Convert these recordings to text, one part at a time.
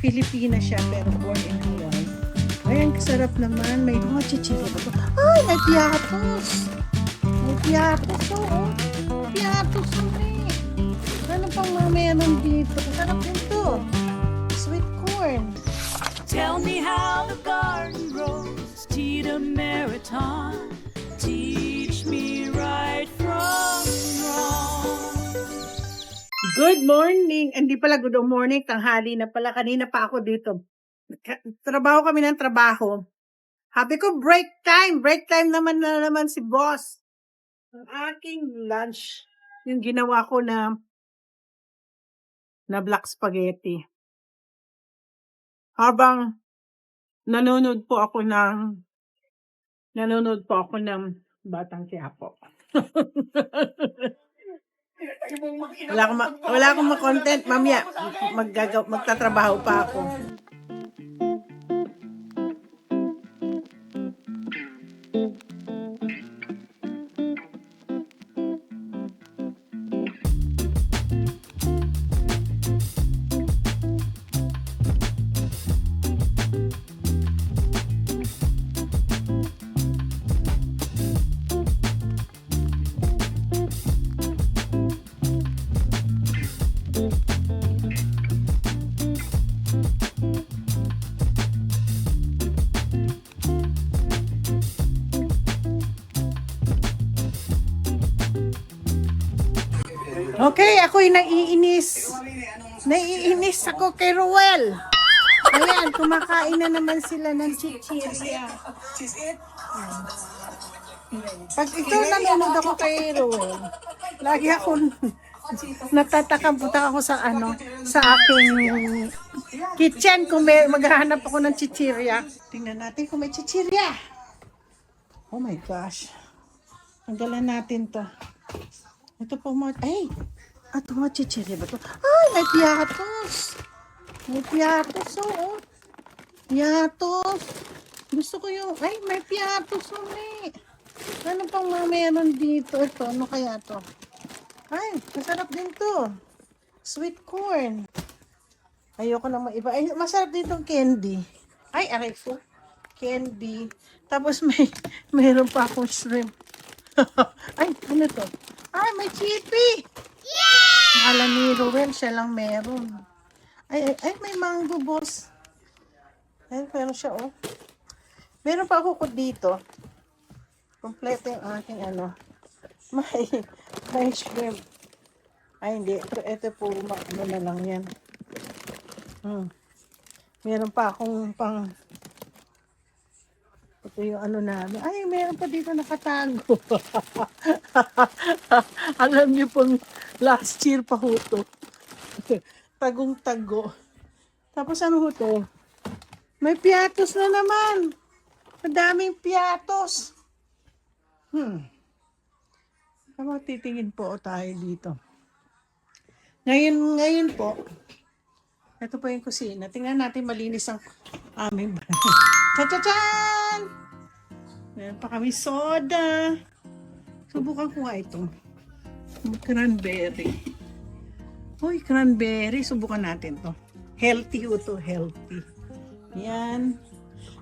Filipina siya pero born in Hawaii. Ay, ang sarap naman. May chichiri ba ito? Ay, may piatos. May piatos, oh. Piatos, oh. Ano pang mamaya nandito? Sarap din to. Sweet corn. Tell me how the garden grows, Tita Meriton. Teach me right from wrong. Good morning. Hindi pala good morning, tanghali na pala. Kanina pa ako dito. Trabaho kami ng trabaho. Happy ko break time. Break time naman si boss. Ang aking lunch, yung ginawa ko na black spaghetti. Habang nanonood po ako ng Batang Quiapo. wala akong ma-content. Mamaya, magtatrabaho pa ako. Okay, ako'y naiinis. Naiinis ako kay Ruel. Ayan, kumakain na naman sila ng chichirya. Pag ikaw nanonood ako kay Ruel, lagi ako natatakam-putak ako sa aking kitchen kung may maghahanap ako ng chichirya. Tingnan natin kung may chichirya. Oh my gosh. Tanggalan natin to. Ito po mga, ito mga chichirya ba ito? Ay, may piatos. May piatos, oo. Piatos. Gusto ko yung, may piatos, uli. Ano pang mamaya nandito? Ito, ano kaya to? Ay, masarap din to. Sweet corn. Ayoko nang maiba. Ay, masarap din tong candy. Ay, aray po. Candy. Tapos mayroon pa akong shrimp. Ay, ano to? Ay, may chippy! Yeah! Akala ni Ruel, siya lang meron. Ay, may mango, boss. Ay, meron siya, oh. Meron pa ako dito. Kompleto yung aking May shrimp. Ay, hindi. Ito po, ano na lang yan. Meron pa akong ito yung namin. Ay, meron pa dito nakatago. Alam niyo pong last year pa ho to. Tagong-tago. Tapos ano ho to? May piatos na naman. Madaming piatos. Titingin po tayo dito. Ngayon po, ito po yung kusina. Tingnan natin malinis ang aming bahay. Cha-cha-chan! Meron pa kami soda. Subukan ko nga ito. Cranberry. Uy, cranberry. Subukan natin to. Healthy ho to. Healthy. Yan.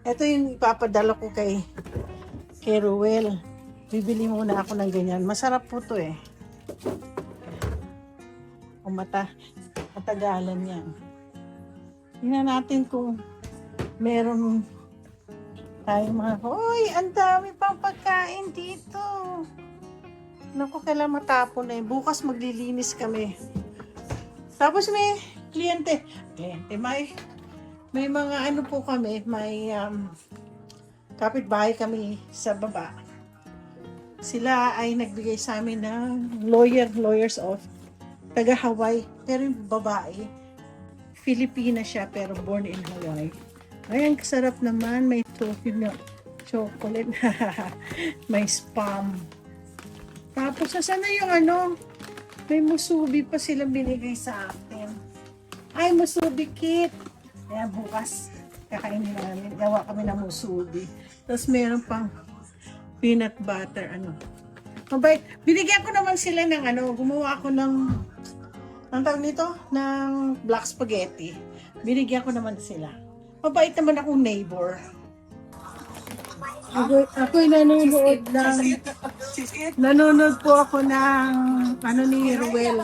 Ito yung ipapadala ko kay Ruel. Bibili muna ako ng ganyan. Masarap po to eh. Matagalan yan. Tingnan natin kung meron tayong mga, ang dami pang pagkain dito. Naku, kailan matapon na yun. Bukas maglilinis kami. Tapos may kliyente, may mga po kami, may kapitbahay kami sa baba. Sila ay nagbigay sa amin ng lawyers of taga Hawaii. Pero yung babae, Filipina siya pero born in Hawaii. Ay, ang sarap naman. May toffee na chocolate. May spam. Tapos, saan na yung may musubi pa silang binigay sa akin. Ay, musubi kit. Kaya bukas, kakainin namin. Gawa kami ng musubi. Tapos, meron pang peanut butter. Mabait. Binigyan ko naman sila ng gumawa ako ng ang tawag nito, ng black spaghetti. Binigyan ko naman sila. Mabait naman akong neighbor. Ako'y nanonood po ako ng ano ni Ruel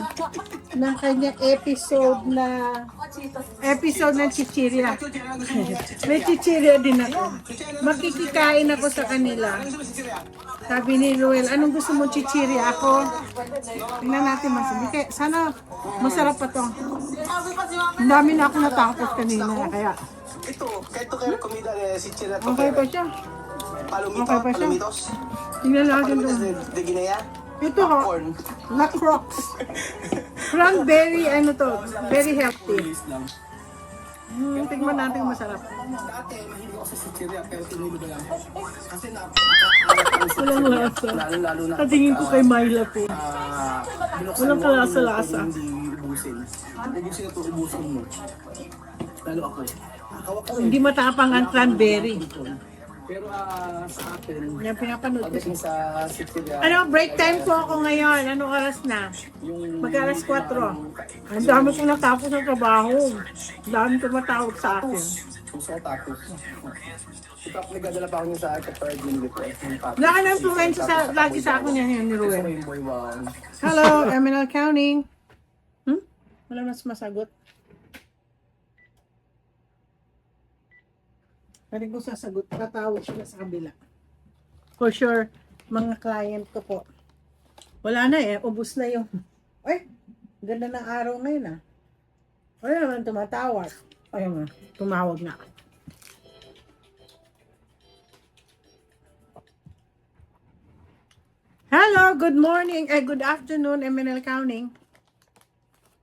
ng kanyang episode ng Chichirya. May Chichirya din ako. Makikikain ako sa kanila. Sabi ni Ruel, anong gusto mo Chichirya? Ako, tingnan natin masarap. Sana masarap pa to. Ang dami na ako natakot kanina. Kaya, Ito kayo komida si Chira. okay pa siya. Palomito, Okay pa siya. palomitos. Tingnan natin Palomitos doon. de Guinea. Ito ho, Corn. La Crocs. Cranberry, ano to, very healthy. Tingnan natin kung masarap. Dati, mahilig ako sa Sicilia, pero tinuli ko lang. Kasi Walang lasa. lalo na Katingin ko kay Myla po. binuksan Walang mo, kalasa-lasa. Hindi ubusin. Ubusin ito, ubusin mo. Lalo ako. Nakakawak ko Hindi matapang ang cranberry. Pero sa atin, Yan pinapanood ko. pagdating sa Sicilia, Ano, break time po ako ngayon. Anong oras na? yung Mag-alas 4. Ang dami kong natapos ng trabaho. Ang dami tumatawag sa akin. gusto ko tapos. Ito, nagdadala pa ako niya sa kapag minute ko. Naka-influensya lagi sa akin yan ni Gusto ko Ruel. yung boy wow. Hello, MNL Counting. Wala mas masagot. Pwede ko sasagot, tatawag sila sa kabila. For sure, mga client ko po. Wala na ubus na yung, ay, ganda ng araw ngayon ah. Wala naman tumatawag. Ayun nga, tumawag na. Hello, good morning, good afternoon, MNL Counting.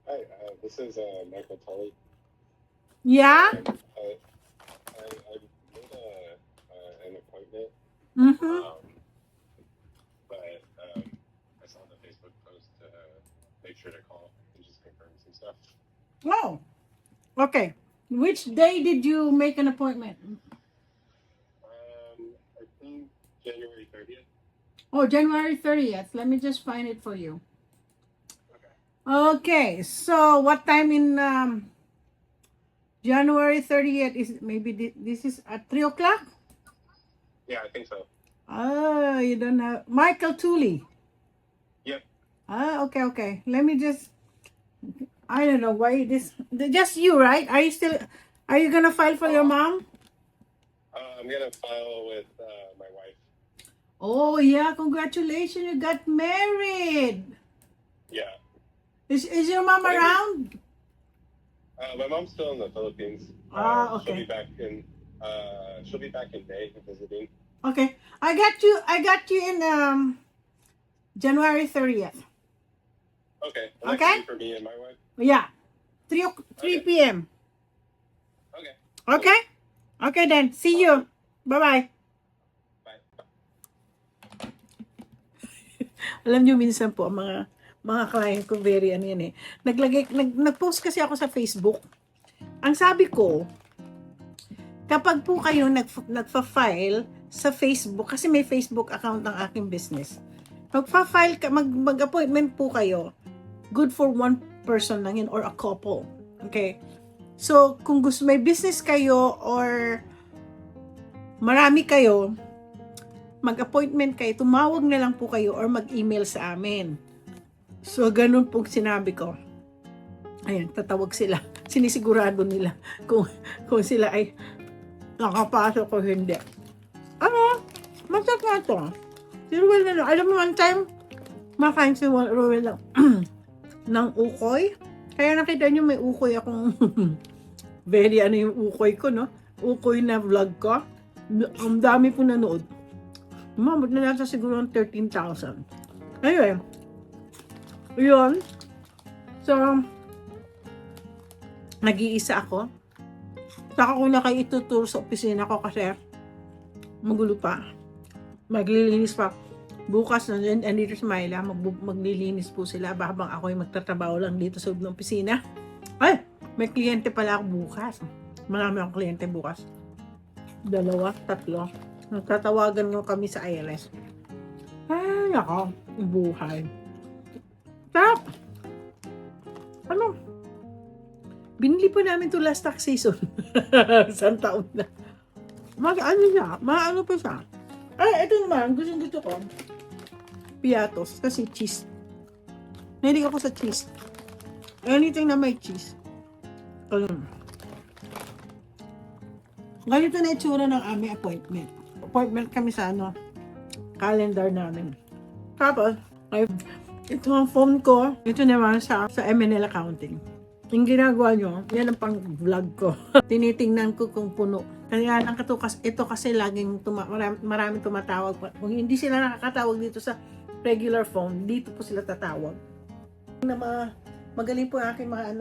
Hi, this is Michael Tully. Yeah? I made an appointment, Mm-hmm. but I saw the Facebook post to make sure to call and just confirm some stuff. Oh, okay. Which day did you make an appointment? I think January 30th. Oh, January 30th. Let me just find it for you. Okay. Okay, so what time in January 30th is maybe this is at 3 o'clock? Yeah, I think so. Oh, you don't have Michael Tooley. Yep. Okay. Let me just I don't know why this just you, right? Are you gonna file for your mom? I'm gonna file with my wife. Oh yeah, congratulations, you got married. Yeah. Is your mom around? My mom's still in the Philippines. Okay. She'll be back in May visiting. Okay. I got you in January 30th. Okay. And that Okay. could be for me and my wife. Yeah. 3 p.m. Okay. Okay? Okay then. See you. Bye-bye. Bye. Alam niyo minsan po mga client ko very ano yan eh. Nag-post kasi ako sa Facebook. Ang sabi ko, kapag po kayo nagfa-file sa Facebook, kasi may Facebook account ng aking business. Magfa-file ka, mag-appointment po kayo. Good for one person lang yun or a couple. Okay? So, kung gusto may business kayo or marami kayo, mag-appointment kayo, tumawag na lang po kayo or mag-email sa amin. So, ganun po sinabi ko. Ayan, tatawag sila. Sinisigurado nila kung sila ay nakapasok o hindi. Ano? Masarap na ito. Si Ruel na lang. Alam mo, one time, makain si Ruel lang ng ukoy. Kaya nakita nyo may ukoy akong very ano yung ukoy ko, no? Ukoy na vlog ko. Ang dami po nanood. Umabot na nasa siguro ng 13,000. Ayun. Yun. So, nag-iisa ako. Saka ko na kayo ituturo sa opisina ko kasi magulo pa. Maglilinis pa. Bukas na din, andito sa Myla, maglilinis po sila habang ako ay magtatrabaho lang dito sa loob ng opisina. Ay, may kliyente pala ako bukas. Marami akong kliyente bukas. 2, 3. Nagtatawagan nga kami sa ILS. Ay, ako, buhay. Tap! Ano Binili po namin to last tax season. Isang taon na. Ano siya? Ano pa siya? Ay, ito naman. Gusto ko. Piatos. Kasi cheese. Nahilig ako sa cheese. Anything na may cheese. Ganito na itsura ng aming appointment. Appointment kami sa calendar namin. Tapos, ito ang phone ko. Ito naman sa MNL Accounting. Yung ginagawa nyo, yan ang pang-vlog ko. Tinitingnan ko kung puno. Kaya ito kasi laging maraming tumatawag. Kung hindi sila nakakatawag dito sa regular phone, dito po sila tatawag. Magaling po ang aking mga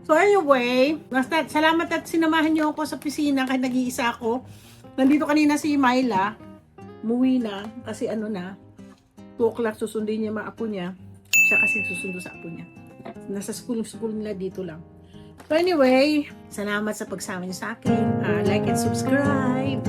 So anyway, basta salamat at sinamahan niyo ako sa pisina kahit nag-iisa ako. Nandito kanina si Myla. Muwi na kasi 2 o'clock susundin niya mga apo niya. Siya kasi susundo sa apo niya. Nasa school nila dito lang. So anyway, salamat sa pagsama niyo sa akin. Like and subscribe.